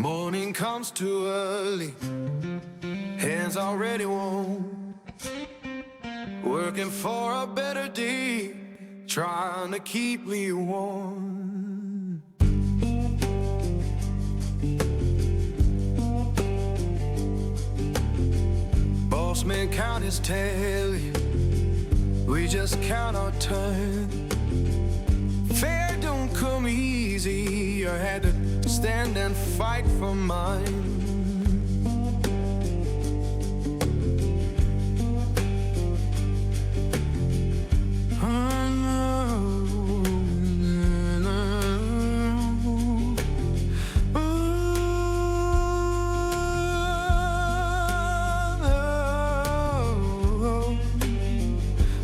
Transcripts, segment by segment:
Morning comes too early, hands already warm, working for a better day, trying to keep me warm. Boss man count his tally, we just count our turn. Fair don't come easy, I had to stand and fight for mine.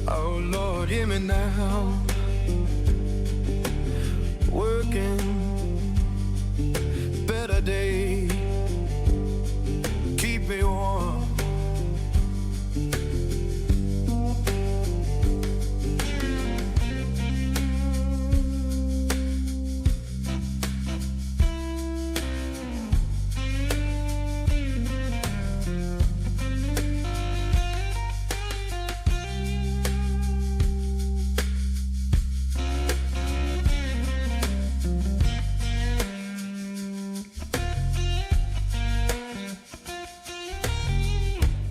Oh Lord, hear me now. Working better day, keep me warm.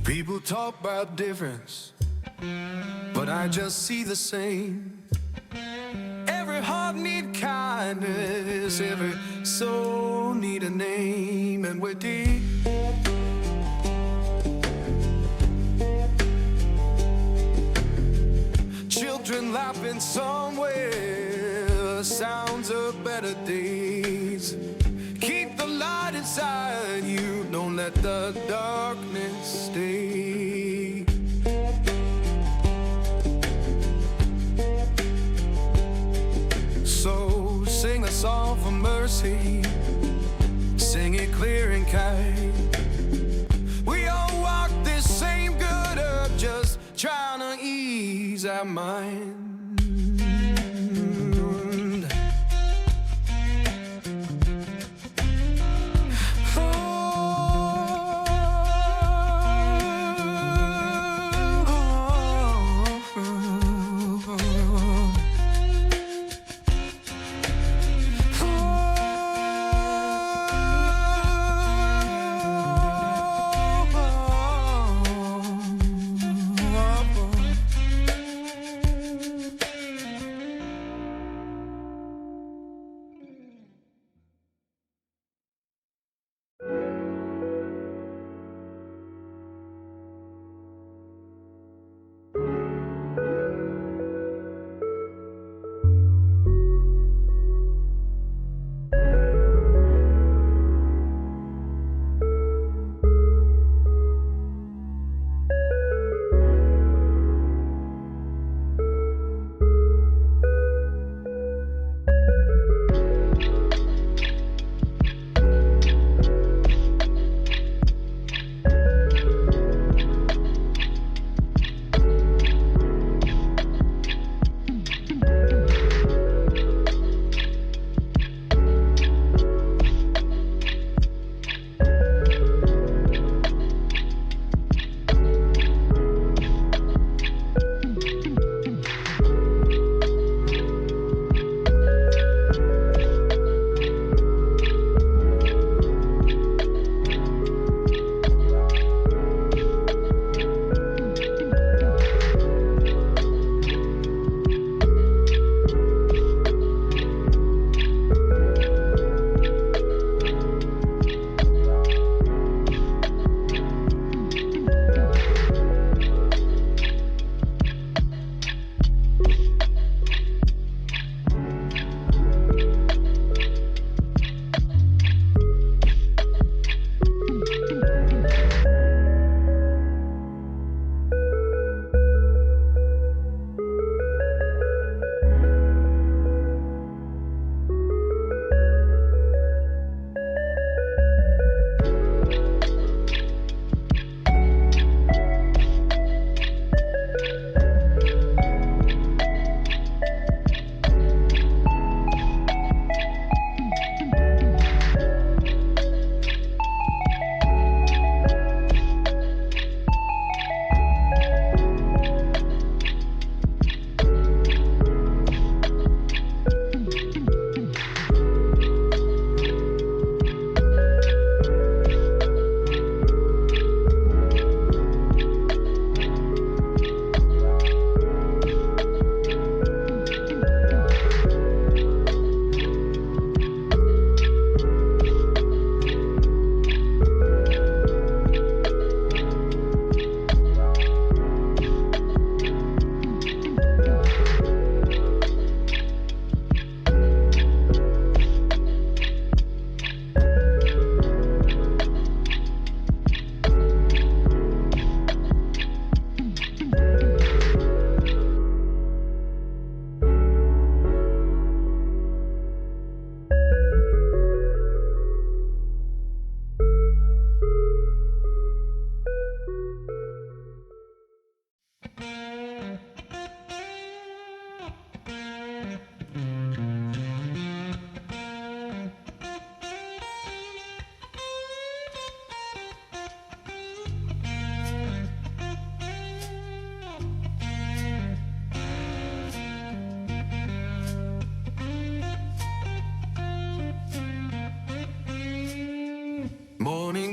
People talk about difference, but I just see the same. Every heart need kindness, every soul need a name, and we're deep. Children laughing somewhere, sounds of better days. Keep the light inside you, don't let the darkness stay. So sing a song for mercy, sing it clear and kind. We all walk this same good earth, just trying to ease our mind.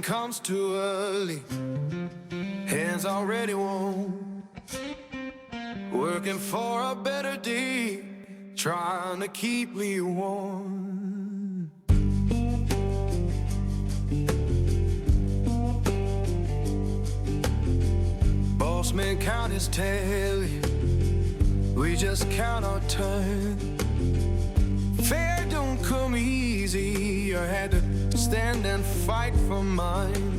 morning comes too early, hands already warm, working for a better day, trying to keep me warm. Boss man count his tally, we just count our turn. Fair don't come easy, I had to stand and fight for mine.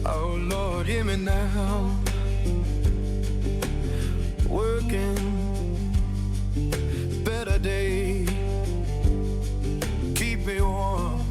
Oh Lord, hear me now. Working, better day, keep me warm.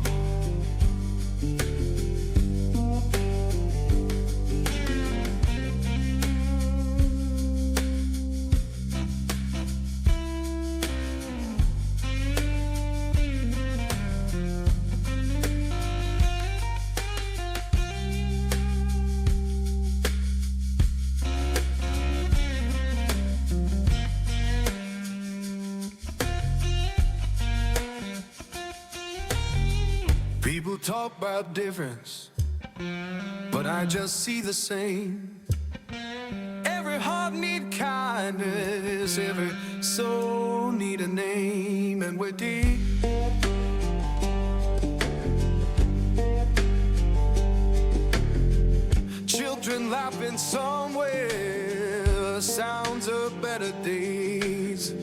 People talk about difference, but I just see the same. Every heart need kindness, every soul need a name, and we're deep. Children laughing somewhere, sounds of better days.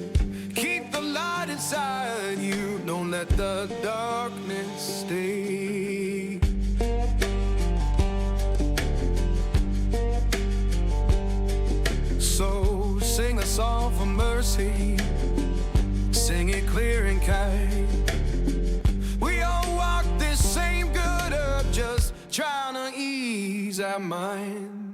Keep the light inside you, don't let the darkness stay. So sing a song for mercy, sing it clear and kind. We all walk this same good earth, just trying to ease our mind.